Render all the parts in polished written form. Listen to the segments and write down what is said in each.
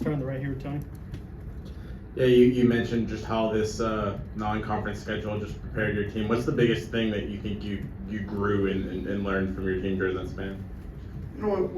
Turn on the right here with Tony. Yeah, you mentioned just how this non-conference schedule just prepared your team. What's the biggest thing that you think you grew and learned from your team during that span? You know what,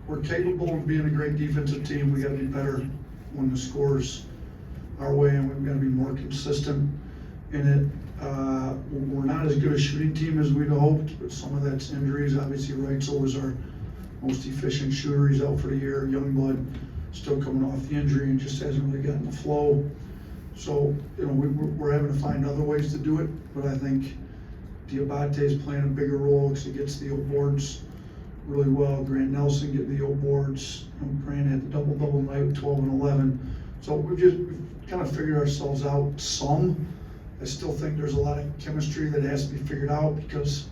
we're capable of being a great defensive team. We got to be better when the scores our way, and we've got to be more consistent in it. We're not as good a shooting team as we'd hoped, but some of that's injuries. Obviously, Reitzel was our most efficient shooter. He's out for the year. Youngblood still coming off the injury and just hasn't really gotten the flow. So, you know, we're having to find other ways to do it, but I think Diabate is playing a bigger role because he gets the old boards really well. Grant Nelson getting the old boards. You know, Grant had the double night with 12 and 11. So we've kind of figured ourselves out some. I still think there's a lot of chemistry that has to be figured out because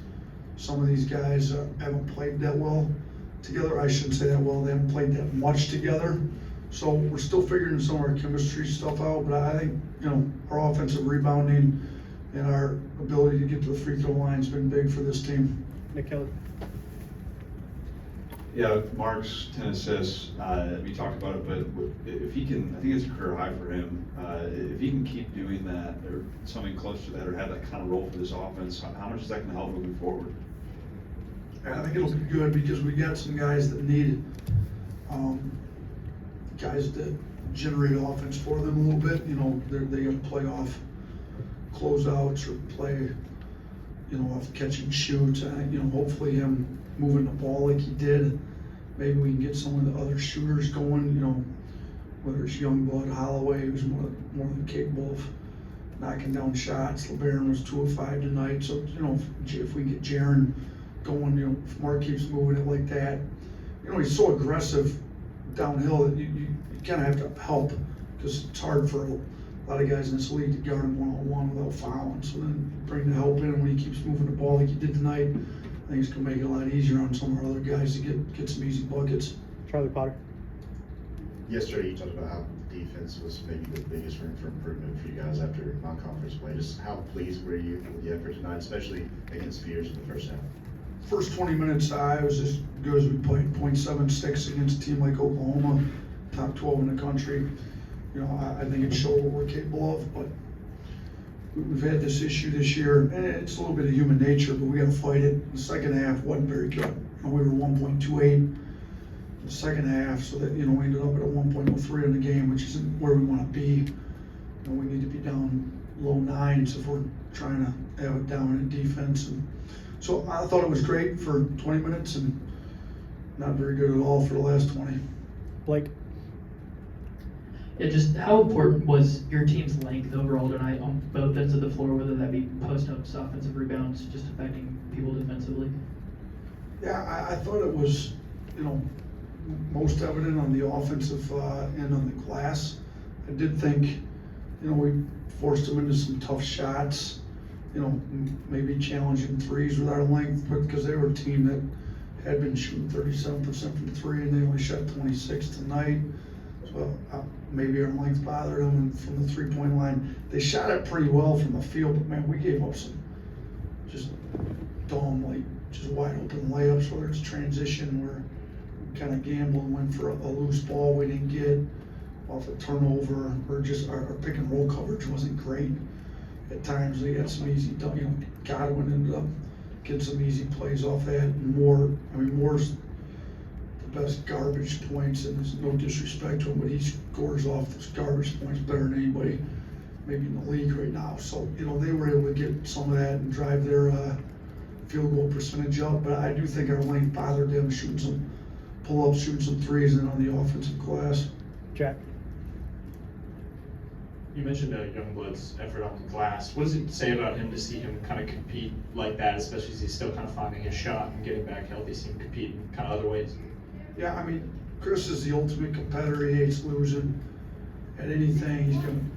some of these guys haven't played that well together. I shouldn't say that well, they haven't played that much together. So we're still figuring some of our chemistry stuff out, but I think, you know, our offensive rebounding and our ability to get to the free throw line has been big for this team. Nick Kelly. Yeah, Mark's 10 assists, we talked about it, but if he can, I think it's a career high for him. If he can keep doing that or something close to that or have that kind of role for this offense, how much is that going to help moving forward? I think it'll be good because we got some guys that need guys that generate offense for them a little bit. You know, they got to play off closeouts or play, you know, off catch and shoot. You know, hopefully him moving the ball like he did, maybe we can get some of the other shooters going. You know, whether it's Youngblood, Holloway, who's more than capable of knocking down shots. LeBaron was 2 of 5 tonight. So, you know, if we get Jaron going, you know, if Mark keeps moving it like that, you know, he's so aggressive downhill that you kind of have to help because it's hard for a lot of guys in this league to guard him one-on-one without fouling. So then bring the help in, and when he keeps moving the ball like he did tonight, I think it's going to make it a lot easier on some of our other guys to get some easy buckets. Charlie Potter. Yesterday, you talked about how defense was maybe the biggest room for improvement for you guys after non-conference play. Just how pleased were you with the effort tonight, especially against Spears in the first half? First 20 minutes, I was as good as we played. .76 against a team like Oklahoma, top 12 in the country. You know, I think it showed what we're capable of, but we've had this issue this year, and it's a little bit of human nature, but we got to fight it. The second half wasn't very good. You know, we were 1.28 the second half, so that, you know, we ended up at a 1.03 in the game, which isn't where we want to be. You know, we need to be down low 9s if we're trying to have a dominant defense. And so I thought it was great for 20 minutes and not very good at all for the last 20. Blake. Yeah, just how important was your team's length overall tonight on both ends of the floor, whether that be post-ups, offensive rebounds, just affecting people defensively? Yeah, I thought it was, you know, most evident on the offensive end on the glass. I did think, you know, we forced them into some tough shots, you know, maybe challenging threes with our length, but because they were a team that had been shooting 37% from 3 and they only shot 26 tonight. So maybe our length bothered them from the 3-point line. They shot it pretty well from the field, but man, we gave up some just dumb, like just wide open layups, whether it's transition where we kind of gambled and went for a loose ball we didn't get off a turnover, or just our pick and roll coverage wasn't great. At times they got some easy, you know, Godwin ended up getting some easy plays off that. And Moore's the best garbage points, and there's no disrespect to him, but he scores off those garbage points better than anybody maybe in the league right now. So, you know, they were able to get some of that and drive their field goal percentage up, but I do think our length bothered them, shooting some pull-ups, shooting some threes, and on the offensive glass. Jack. You mentioned Youngblood's effort on the glass. What does it say about him to see him kind of compete like that, especially as he's still kind of finding his shot and getting back healthy, see him compete in kind of other ways? Yeah, I mean, Chris is the ultimate competitor. He hates losing at anything. He's going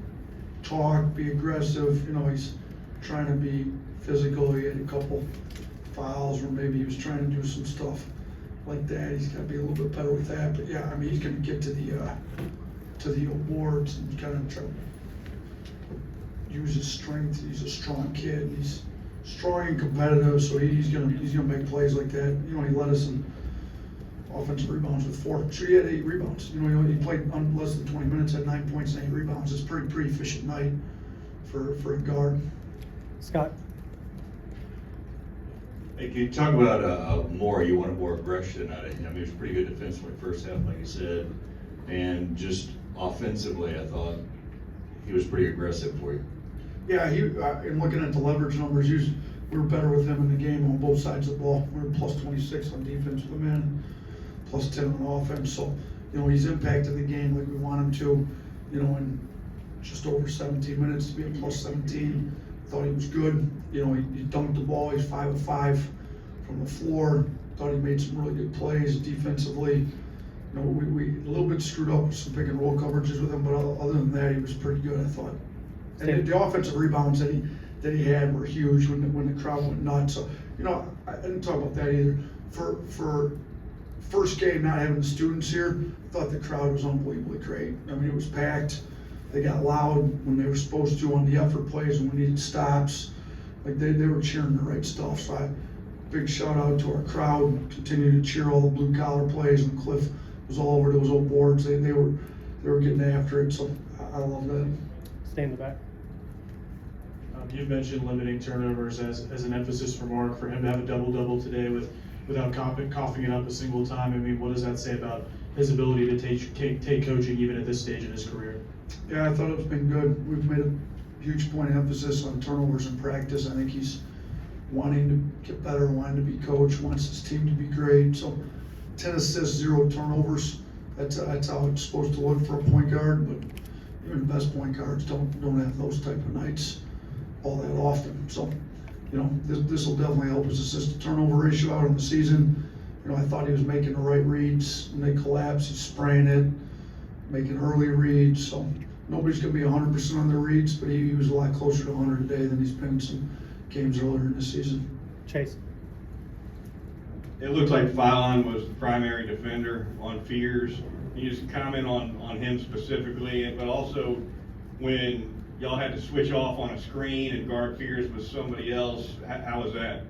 to talk, be aggressive. You know, he's trying to be physical. He had a couple fouls where maybe he was trying to do some stuff like that. He's got to be a little bit better with that. But yeah, I mean, he's going to get to the awards and kind of try to use his strength. He's a strong kid. He's strong and competitive, so he's gonna make plays like that. You know, he led us in offensive rebounds with 4. Sure, he had 8 rebounds. You know, he played less than 20 minutes, had 9 points and 8 rebounds. It's pretty efficient night for a guard. Scott? Hey, can you talk about you wanted more aggression out of him? He was pretty good defensively first half, like you said, and just offensively, I thought he was pretty aggressive for you. Yeah, in looking at the leverage numbers, we were better with him in the game on both sides of the ball. We were plus 26 on defense with him and plus 10 on offense. So, you know, he's impacted the game like we want him to. You know, in just over 17 minutes to be a plus 17. Thought he was good. You know, he dunked the ball. He's 5 of 5 from the floor. Thought he made some really good plays defensively. You know, we a little bit screwed up with some pick and roll coverages with him, but other than that, he was pretty good, I thought. And the offensive rebounds that he had were huge when the crowd went nuts. So, you know, I didn't talk about that either. For first game not having the students here, I thought the crowd was unbelievably great. I mean, it was packed. They got loud when they were supposed to on the effort plays and we needed stops. Like they were cheering the right stuff. So big shout out to our crowd. Continue to cheer all the blue collar plays. And Cliff was all over those old boards. They were getting after it. So I love that. Stay in the back. You've mentioned limiting turnovers as an emphasis for Mark, for him to have a double-double today without coughing it up a single time. I mean, what does that say about his ability to take coaching even at this stage in his career? Yeah, I thought it's been good. We've made a huge point of emphasis on turnovers in practice. I think he's wanting to get better, wanting to be coached, wants his team to be great. So 10 assists, 0 turnovers. That's how it's supposed to look for a point guard, but even the best point guards don't have those type of nights all that often. So, you know, this will definitely help his assist to turnover ratio out in the season. You know, I thought he was making the right reads. When they collapse, he's spraying it, making early reads. So nobody's going to be 100% on their reads, but he was a lot closer to 100 today than he's been in some games earlier in the season. Chase? It looked like Phylon was the primary defender on Fears. Can you just comment on him specifically, but also when y'all had to switch off on a screen and guard Fears with somebody else, how was that?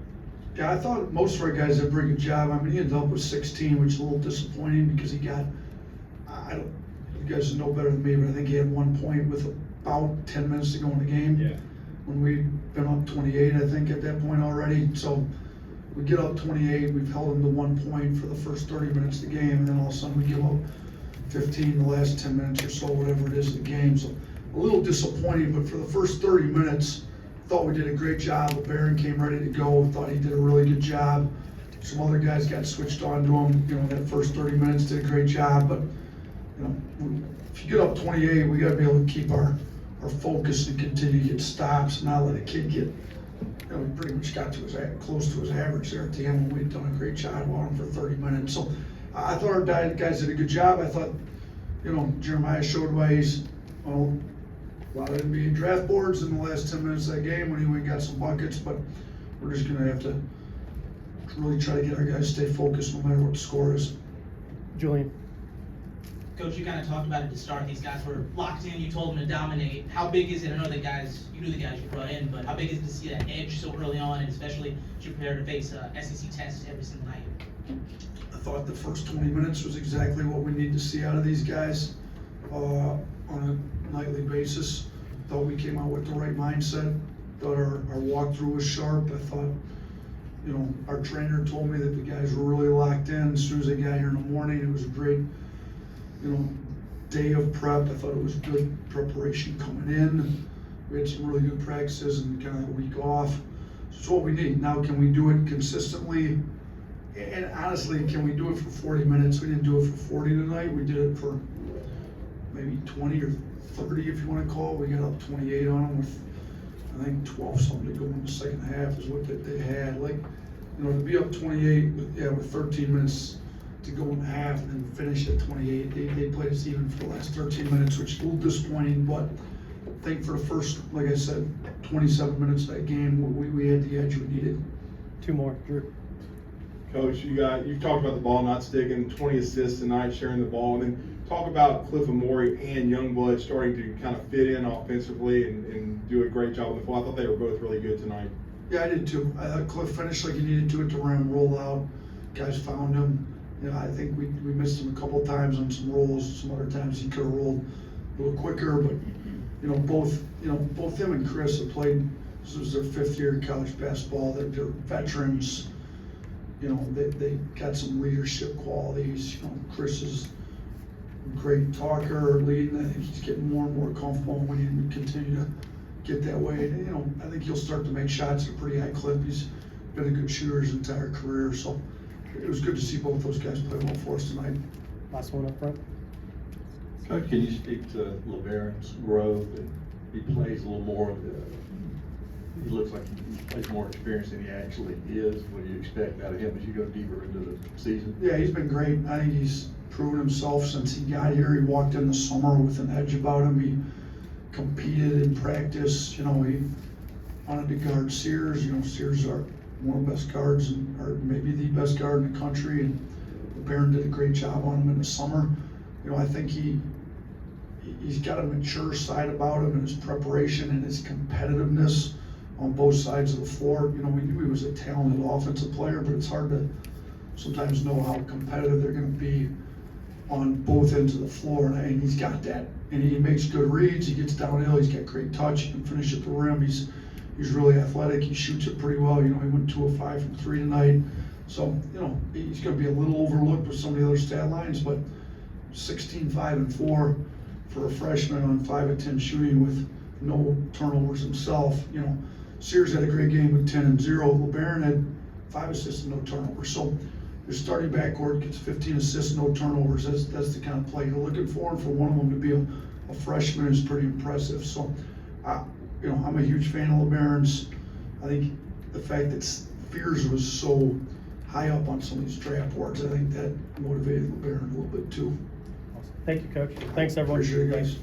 Yeah, I thought most of our guys did a pretty good job. I mean, he ended up with 16, which is a little disappointing because he got, you guys know better than me, but I think he had 1 point with about 10 minutes to go in the game. Yeah. When we'd been up 28, I think, at that point already. So we get up 28, we've held him to 1 point for the first 30 minutes of the game, and then all of a sudden we give up 15 the last 10 minutes or so, whatever it is of the game. So a little disappointing, but for the first 30 minutes, thought we did a great job. Barron came ready to go, thought he did a really good job. Some other guys got switched on to him, you know, that first 30 minutes, did a great job, but, you know, if you get up 28, we gotta be able to keep our focus and continue to get stops and not let a kid get, you know, we pretty much got to close to his average there at the end when we'd done a great job on him for 30 minutes. So I thought our guys did a good job. I thought, you know, Jeremiah showed why he's, well, allowed him to be in draft boards in the last 10 minutes of that game when he went and got some buckets, but we're just gonna have to really try to get our guys to stay focused no matter what the score is. Julian? Coach, you kind of talked about it to start. These guys were locked in. You told them to dominate. How big is it? I know you knew the guys you brought in, but how big is it to see that edge so early on, and especially as you prepare to face SEC tests every single night? I thought the first 20 minutes was exactly what we need to see out of these guys on a nightly basis. Thought we came out with the right mindset. Thought our walkthrough was sharp. I thought, you know, our trainer told me that the guys were really locked in. As soon as they got here in the morning, it was a great, you know, day of prep. I thought it was good preparation coming in. We had some really good practices and kind of a week off. So it's what we need. Now, can we do it consistently? And honestly, can we do it for 40 minutes? We didn't do it for 40 tonight. We did it for maybe 20 or 30, if you want to call it. We got up 28 on them with, I think, 12 something to go in the second half is what they had. Like, you know, to be up 28 with 13 minutes to go in the half and then finish at 28. They played us even for the last 13 minutes, which is a little disappointing, but I think for the first, like I said, 27 minutes of that game, we had the edge we needed. 2 more, Drew. Coach, you've talked about the ball not sticking, 20 assists tonight, sharing the ball, and then talk about Cliff Amori and Youngblood starting to kind of fit in offensively and do a great job on the floor. I thought they were both really good tonight. Yeah, I did too. I thought Cliff finished like he needed to at the rim, roll out. Guys found him. You know, I think we missed him a couple times on some rolls, some other times he could have rolled a little quicker, but, you know, both him and Chris have played, this was their 5th year in college basketball, they're veterans. You know, they got some leadership qualities. You know, Chris is a great talker, leading. I think he's getting more and more comfortable, and we need to continue to get that way. And, you know, I think he'll start to make shots at a pretty high clip. He's been a good shooter his entire career, so it was good to see both those guys play well for us tonight. Last one up front. Coach, can you speak to LeBaron's growth, and he plays a little more, he looks like he plays more experience than he actually is. What do you expect out of him as you go deeper into the season? Yeah, he's been great. I think he's proven himself since he got here. He walked in the summer with an edge about him. He competed in practice. You know, he wanted to guard Sears. You know, Sears are one of the best guards, or maybe the best guard in the country, and LeBaron did a great job on him in the summer. You know, I think he's got a mature side about him in his preparation and his competitiveness on both sides of the floor. You know, we knew he was a talented offensive player, but it's hard to sometimes know how competitive they're going to be on both ends of the floor, and he's got that. And he makes good reads. He gets downhill. He's got great touch. He can finish at the rim. He's really athletic. He shoots it pretty well. You know, he went 2 of 5 from 3 tonight. So, you know, he's going to be a little overlooked with some of the other stat lines, but 16, 5, and 4 for a freshman on 5 of 10 shooting with no turnovers himself. You know, Sears had a great game with 10 and 0. LeBaron had 5 assists and no turnovers. So your starting backcourt gets 15 assists, no turnovers. That's the kind of play you're looking for. And for one of them to be a freshman is pretty impressive. So, you know, I'm a huge fan of LeBaron's. I think the fact that Fears was so high up on some of these draft boards, I think that motivated LeBaron a little bit too. Awesome. Thank you, Coach. Thanks, everyone. Appreciate it, guys.